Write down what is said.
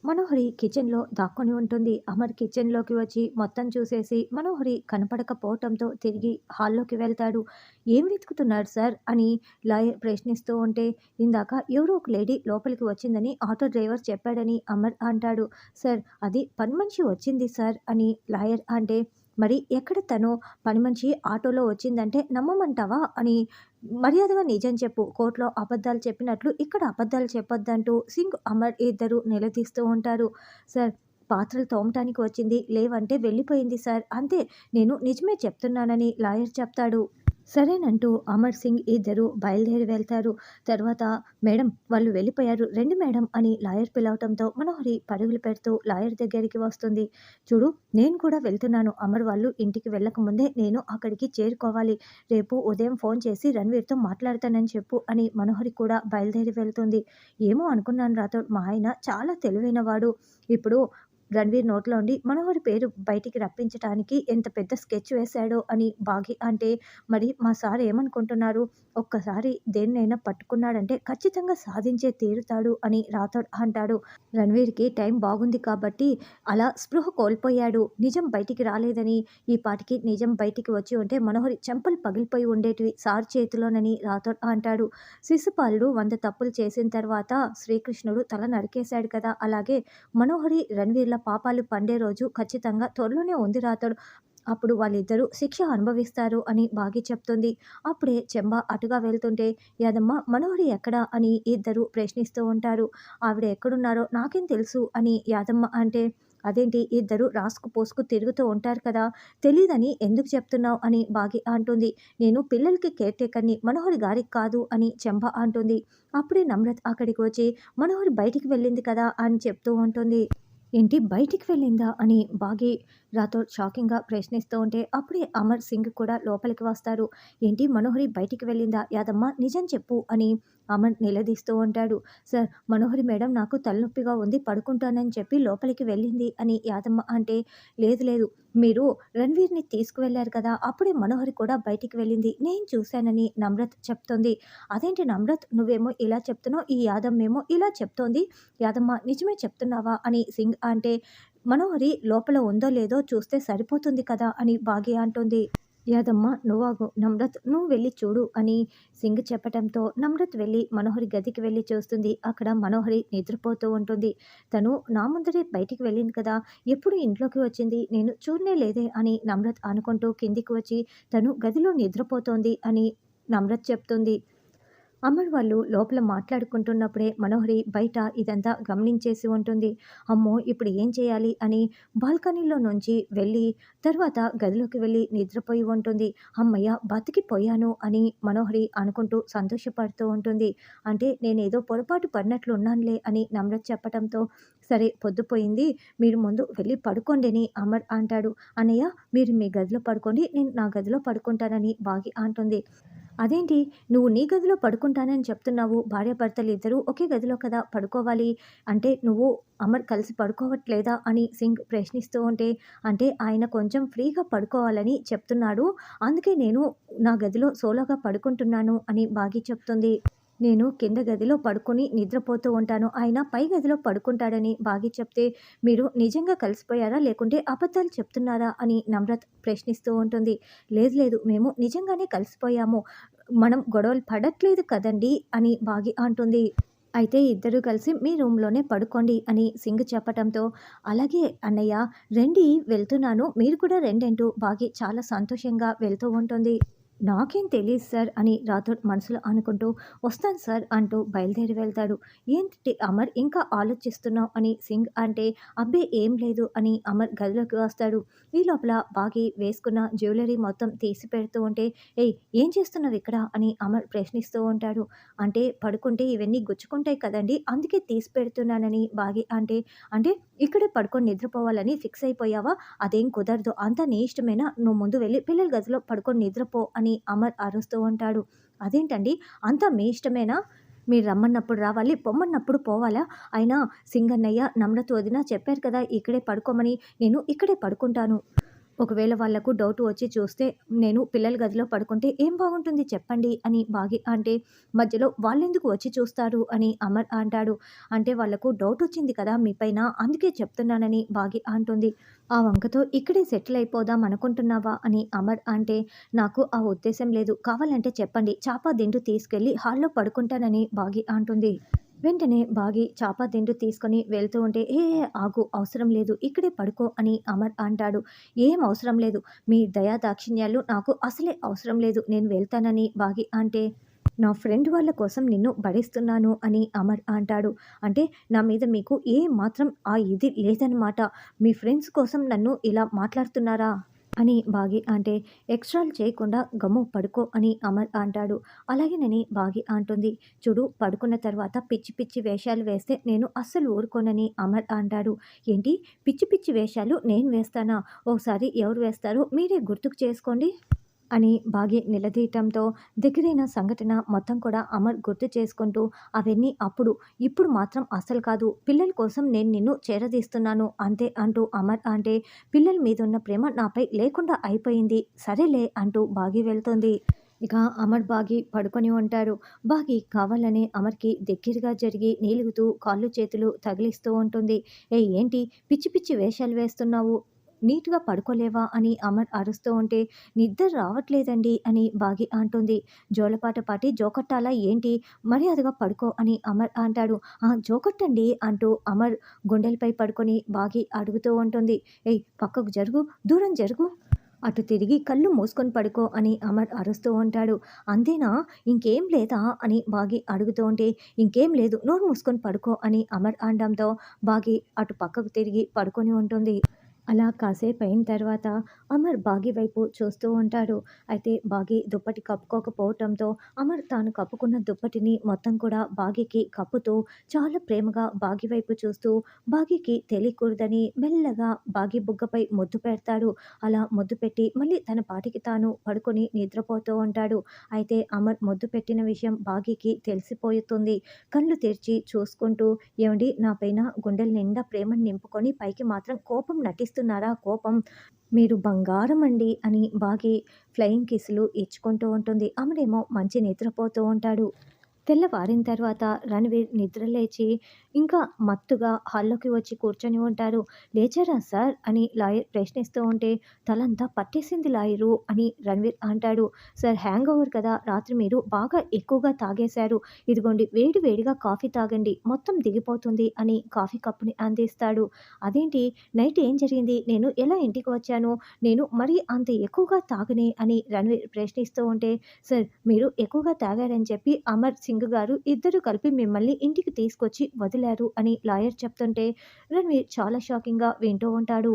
మనోహరి కిచెన్లో దాక్కొని ఉంటుంది. అమర్ కిచెన్లోకి వచ్చి మొత్తం చూసేసి మనోహరి కనపడకపోవటంతో తిరిగి హాల్లోకి వెళ్తాడు. ఏం వెతుకుతున్నారు సార్ అని లాయర్ ప్రశ్నిస్తూ ఉంటే, ఇందాక ఎవరో ఒక లేడీ లోపలికి వచ్చిందని ఆటో డ్రైవర్ చెప్పాడని అమర్ అంటాడు. సార్, అది పని మనిషి వచ్చింది సార్ అని లాయర్ అంటే, మరి ఎక్కడ తను? పని మనిషి ఆటోలో వచ్చిందంటే నమ్మమంటావా అని మర్యాదగా నిజం చెప్పు. కోర్టులో అబద్ధాలు చెప్పినట్లు ఇక్కడ అబద్ధాలు చెప్పొద్దంటూ సింగ్, అమర్ ఇద్దరు నిలదీస్తూ ఉంటారు. సార్, పాత్రలు తోమటానికి వచ్చింది, లేవంటే వెళ్ళిపోయింది సార్, అంతే. నేను నిజమే చెప్తున్నానని లాయర్ చెప్తాడు. సరేనంటూ అమర్ సింగ్ ఇద్దరు బయలుదేరి వెళ్తారు. తర్వాత, మేడం వాళ్ళు వెళ్ళిపోయారు, రండి మేడం అని లాయర్ పిలవటంతో మనోహరి పరుగులు పెడుతూ లాయర్ దగ్గరికి వస్తుంది. చూడు, నేను కూడా వెళ్తున్నాను. అమర్ వాళ్ళు ఇంటికి వెళ్ళకముందే నేను అక్కడికి చేరుకోవాలి. రేపు ఉదయం ఫోన్ చేసి రణ్వీర్తో మాట్లాడతానని చెప్పు అని మనోహరి కూడా బయలుదేరి వెళ్తుంది. ఏమో అనుకున్నాను రాథోడ్, మా ఆయన చాలా తెలివైనవాడు. ఇప్పుడు రణ్వీర్ నోట్లోండి మనోహరి పేరు బయటికి రప్పించటానికి ఎంత పెద్ద స్కెచ్ వేశాడో అని బాగి అంటే, మరి మా సార్ ఏమనుకుంటున్నారు? ఒక్కసారి దేన్నైనా పట్టుకున్నాడంటే ఖచ్చితంగా సాధించే తీరుతాడు అని రాథోడ్ అంటాడు. రణ్వీర్కి టైం బాగుంది కాబట్టి అలా స్పృహ కోల్పోయాడు. నిజం బయటికి రాలేదని, ఈ పాటికి నిజం బయటికి వచ్చి ఉంటే మనోహరి చెంపలు పగిలిపోయి ఉండేటివి సార్ చేతిలోనని రాథోడ్ అంటాడు. శిశుపాలుడు 100 తప్పులు చేసిన తర్వాత శ్రీకృష్ణుడు తల నరికేశాడు కదా, అలాగే మనోహరి రణ్వీర్ల పాపాలు పండే రోజు ఖచ్చితంగా త్వరలోనే ఉంది రాథోడ్. అప్పుడు వాళ్ళిద్దరూ శిక్ష అనుభవిస్తారు అని బాగి చెప్తుంది. అప్పుడే చెంబ అటుగా వెళ్తుంటే, యాదమ్మ మనోహరి ఎక్కడా అని ఇద్దరు ప్రశ్నిస్తూ ఉంటారు. ఆవిడ ఎక్కడున్నారో నాకేం తెలుసు అని యాదమ్మ అంటే, అదేంటి ఇద్దరు రాసుకు పోసుకు తిరుగుతూ ఉంటారు కదా, తెలీదని ఎందుకు చెప్తున్నావు అని బాగి అంటుంది. నేను పిల్లలకి కేర్ టేకర్ని, మనోహరి గారికి కాదు అని చెంబ అంటుంది. అప్పుడే నమ్రత్ అక్కడికి వచ్చి మనోహరి బయటికి వెళ్ళింది కదా అని చెప్తూ ఉంటుంది. ఏంటి బయటికి వెళ్ళిందా అని బాగి రాథోడ్ షాకింగ్గా ప్రశ్నిస్తూ ఉంటే, అప్పుడే అమర్ సింగ్ కూడా లోపలికి వస్తారు. ఏంటి మనోహరి బయటికి వెళ్ళిందా? యాదమ్మ నిజం చెప్పు అని అమర్ నిలదీస్తూ ఉంటాడు. సార్, మనోహరి మేడం నాకు తలనొప్పిగా ఉంది, పడుకుంటానని చెప్పి లోపలికి వెళ్ళింది అని యాదమ్మ అంటే, లేదు లేదు, మీరు రణ్వీర్ని తీసుకువెళ్ళారు కదా, అప్పుడే మనోహరి కూడా బయటికి వెళ్ళింది, నేను చూశానని నమ్రత్ చెప్తుంది. అదేంటి నమ్రత్, నువ్వేమో ఇలా చెప్తున్నావు, ఈ యాదమ్మేమో ఇలా చెప్తోంది, యాదమ్మ నిజమే చెప్తున్నావా అని సింగ్ అంటే, మనోహరి లోపల ఉందో లేదో చూస్తే సరిపోతుంది కదా అని బాగి అంటుంది. యాదమ్మ నువ్వాగు, నమ్రత్ నువ్వు వెళ్ళి చూడు అని సింగ్ చెప్పటంతో నమ్రత్ వెళ్ళి మనోహరి గదికి వెళ్ళి చూస్తుంది. అక్కడ మనోహరి నిద్రపోతూ ఉంటుంది. తను నా ముందరే బయటికి వెళ్ళింది కదా, ఎప్పుడు ఇంట్లోకి వచ్చింది, నేను చూడనే లేదే అని నమ్రత్ అనుకుంటూ కిందికి వచ్చి తను గదిలో నిద్రపోతోంది అని నమ్రత్ చెప్తుంది. అమర్ వాళ్ళు లోపల మాట్లాడుకుంటున్నప్పుడే మనోహరి బయట ఇదంతా గమనించేసి ఉంటుంది. అమ్మో, ఇప్పుడు ఏం చేయాలి అని బాల్కనీలో నుంచి వెళ్ళి తర్వాత గదిలోకి వెళ్ళి నిద్రపోయి ఉంటుంది. అమ్మయ్య, బతికిపోయాను అని మనోహరి అనుకుంటూ సంతోషపడుతూ ఉంటుంది. అంటే నేనేదో పొరపాటు పడినట్లు ఉన్నానులే అని నమ్రత్ చెప్పటంతో, సరే పొద్దుపోయింది, మీరు ముందు వెళ్ళి పడుకోండి అని అమర్ అంటాడు. అన్నయ్య, మీరు మీ గదిలో పడుకోండి, నేను నా గదిలో పడుకుంటానని బాగి అంటుంది. అదేంటి, నువ్వు నీ గదిలో పడుకుంటానని చెప్తున్నావు, భార్యాభర్తలు ఇద్దరూ ఒకే గదిలో కదా పడుకోవాలి, అంటే నువ్వు అమర్ కలిసి పడుకోవట్లేదా అని సింగ్ ప్రశ్నిస్తూ ఉంటే, అంటే ఆయన కొంచెం ఫ్రీగా పడుకోవాలని చెప్తున్నాడు, అందుకే నేను నా గదిలో సోలోగా పడుకుంటున్నాను అని బాగి చెప్తుంది. నేను కింద గదిలో పడుకొని నిద్రపోతూ ఉంటాను, ఆయన పై గదిలో పడుకుంటాడని బాగి చెప్తే, మీరు నిజంగా కలిసిపోయారా లేకుంటే అబద్ధాలు చెప్తున్నారా అని నమ్రత్ ప్రశ్నిస్తూ ఉంటుంది. లేదు లేదు, మేము నిజంగానే కలిసిపోయాము, మనం గొడవలు పడట్లేదు కదండి అని బాగి అంటుంది. అయితే ఇద్దరూ కలిసి మీ రూమ్లోనే పడుకోండి అని సింగ్ చెప్పటంతో, అలాగే అన్నయ్య, రండి వెళ్తున్నాను, మీరు కూడా రెండంటూ బాగి చాలా సంతోషంగా వెళ్తూ ఉంటుంది. నాకేం తెలీదు సార్ అని రాథోడ్ మనసులో అనుకుంటూ, వస్తాను సార్ అంటూ బయలుదేరి వెళ్తాడు. ఏంటి అమర్ ఇంకా ఆలోచిస్తున్నావు అని సింగ్ అంటే, అబ్బే ఏం లేదు అని అమర్ గదిలోకి వస్తాడు. ఈ లోపల బాగి వేసుకున్న జ్యువెలరీ మొత్తం తీసి పెడుతూ ఉంటే, ఏయ్ ఏం చేస్తున్నావు ఇక్కడ అని అమర్ ప్రశ్నిస్తూ ఉంటాడు. అంటే పడుకుంటే ఇవన్నీ గుచ్చుకుంటాయి కదండి, అందుకే తీసి పెడుతున్నానని బాగి అంటే, అంటే ఇక్కడే పడుకొని నిద్రపోవాలని ఫిక్స్ అయిపోయావా? అదేం కుదరదు, అంతా నీ ఇష్టమేనా, నువ్వు ముందు వెళ్ళి పిల్లల గదిలో పడుకొని నిద్రపో అని అమర్ అరుస్తూ ఉంటాడు. అదేంటండి, అంతా మీ ఇష్టమేనా, మీరు రమ్మన్నప్పుడు రావాలి, పొమ్మన్నప్పుడు పోవాలా? అయినా సింగన్నయ్య, నమ్రత వదిన చెప్పారు కదా ఇక్కడే పడుకోమని, నేను ఇక్కడే పడుకుంటాను. ఒకవేళ వాళ్ళకు డౌట్ వచ్చి చూస్తే నేను పిల్లల గదిలో పడుకుంటే ఏం బాగుంటుంది చెప్పండి అని బాగి అంటే మధ్యలో వాళ్ళెందుకు వచ్చి చూస్తారు అని అమర్ అంటాడు. అంటే వాళ్ళకు డౌట్ వచ్చింది కదా మీ పైన అందుకే చెప్తున్నానని బాగి అంటుంది. ఆ వంకతో ఇక్కడే సెటిల్ అయిపోదాం అనుకుంటున్నావా అని అమర్ అంటే నాకు ఆ ఉద్దేశం లేదు. కావాలంటే చెప్పండి చాప దిండు తీసుకెళ్ళి హాల్లో పడుకుంటానని బాగి అంటుంది. వెంటనే బాగి చాప దిండు తీసుకొని వెళ్తూ ఉంటే ఏ ఏ, ఆగు అవసరం లేదు ఇక్కడే పడుకో అని అమర్ అంటాడు. ఏం అవసరం లేదు. మీ దయా దాక్షిణ్యాలు నాకు అసలే అవసరం లేదు. నేను వెళ్తానని బాగి అంటే నా ఫ్రెండ్ వాళ్ళ కోసం నిన్ను భరిస్తున్నాను అని అమర్ అంటాడు. అంటే నా మీద మీకు ఏ మాత్రం ఆ ఇది లేదనమాట. మీ ఫ్రెండ్స్ కోసం నన్ను ఇలా మాట్లాడుతున్నారా అని బాగి అంటే ఎక్స్ట్రాలు చేయకుండా గమ్ము పడుకో అని అమర్ అంటాడు. అలాగేనని బాగి అంటుంది. చూడు పడుకున్న తర్వాత పిచ్చి పిచ్చి వేషాలు వేస్తే నేను అస్సలు ఊరుకోనని అమర్ అంటాడు. ఏంటి పిచ్చి పిచ్చి వేషాలు నేను వేస్తానా? ఓసారి ఎవరు వేస్తారో మీరే గుర్తుకు చేసుకోండి అని బాగి నిలదీయటంతో దగ్గరైన సంఘటన మొత్తం కూడా అమర్ గుర్తు చేసుకుంటూ అవన్నీ అప్పుడు ఇప్పుడు మాత్రం అస్సలు కాదు పిల్లల కోసం నేను నిన్ను చేరదీస్తున్నాను అంతే అంటూ అమర్ అంటే పిల్లల మీద ఉన్న ప్రేమ నాపై లేకుండా అయిపోయింది సరేలే అంటూ బాగి వెళ్తుంది. ఇక అమర్ బాగి పడుకొని ఉంటారు. బాగి కావాలనే అమర్కి దగ్గరగా జరిగి నీలుగుతూ కాళ్ళు చేతులు తగిలిస్తూ ఉంటుంది. ఏ ఏంటి పిచ్చి పిచ్చి వేషాలు వేస్తున్నావు నీట్‌గా పడుకోలేవా? అని అమర్ అరుస్తూ ఉంటే, నిద్ర రావట్లేదండి అని బాగి అంటుంది. జోలపాట పాడి జోకొట్టాలా ఏంటి? మర్యాదగా పడుకో అని అమర్ అంటాడు. ఆ! జోకొట్టండి అంటూ అమర్ గుండెలపై పడుకొని బాగి అడుగుతూ ఉంటుంది. ఏయ్! పక్కకు జరుగు, దూరం జరుగు. అటు తిరిగి కళ్ళు మూసుకొని పడుకో అని అమర్ అరుస్తూ ఉంటాడు. అంతేనా? ఇంకేం లేదా? అని బాగి అడుగుతూ ఉంటే, ఇంకేం లేదు నోరు మూసుకొని పడుకో అని అమర్ అనడంతో బాగి అటు పక్కకు తిరిగి పడుకొని ఉంటుంది. అలా కాసేపయిన తర్వాత అమర్ బాగి వైపు చూస్తూ ఉంటాడు. అయితే బాగి దుప్పటి కప్పుకోకపోవటంతో అమర్ తాను కప్పుకున్న దుప్పటిని మొత్తం కూడా బాగికి కప్పుతూ చాలా ప్రేమగా బాగి వైపు చూస్తూ బాగికి తెలియకూడదని మెల్లగా బాగి బుగ్గపై ముద్దు పెడతాడు. అలా ముద్దు పెట్టి మళ్ళీ తన పాటికి తాను పడుకొని నిద్రపోతూ ఉంటాడు. అయితే అమర్ ముద్దు పెట్టిన విషయం బాగికి తెలిసిపోతుంది. కళ్ళు తెరిచి చూసుకుంటూ ఏవండీ నా పైన గుండెల నిండా ప్రేమను నింపుకొని పైకి మాత్రం కోపం నటిస్తున్నారా కోపం మీరు బంగారం అండి అని బాగి ఫ్లయింగ్ కిస్సులు ఇచ్చుకుంటూ ఉంటుంది. అమరేమో మంచి నిద్రపోతూ ఉంటాడు. తెల్లవారిన తర్వాత రణవీర్ నిద్ర లేచి ఇంకా మత్తుగా హాల్లోకి వచ్చి కూర్చొని ఉంటారు. లేచారా సార్ అని లాయర్ ప్రశ్నిస్తూ ఉంటే తలంతా పట్టేసింది లాయరు అని రణవీర్ అంటాడు. సార్ హ్యాంగ్ ఓవర్ కదా రాత్రి మీరు బాగా ఎక్కువగా తాగేశారు. ఇదిగోండి వేడి వేడిగా కాఫీ తాగండి మొత్తం దిగిపోతుంది అని కాఫీ కప్పుని అందిస్తాడు. అదేంటి నైట్ ఏం జరిగింది నేను ఎలా ఇంటికి వచ్చాను నేను మరీ అంత ఎక్కువగా తాగనే అని రణవీర్ ప్రశ్నిస్తూ ఉంటే సార్ మీరు ఎక్కువగా తాగారని చెప్పి అమర్ సింగ్ గారు ఇద్దరు కలిపి మిమ్మల్ని ఇంటికి తీసుకొచ్చి వదిలారు అని లాయర్ చెప్తుంటే రణవీర్ చాలా షాకింగ్గా వింటూ ఉంటాడు.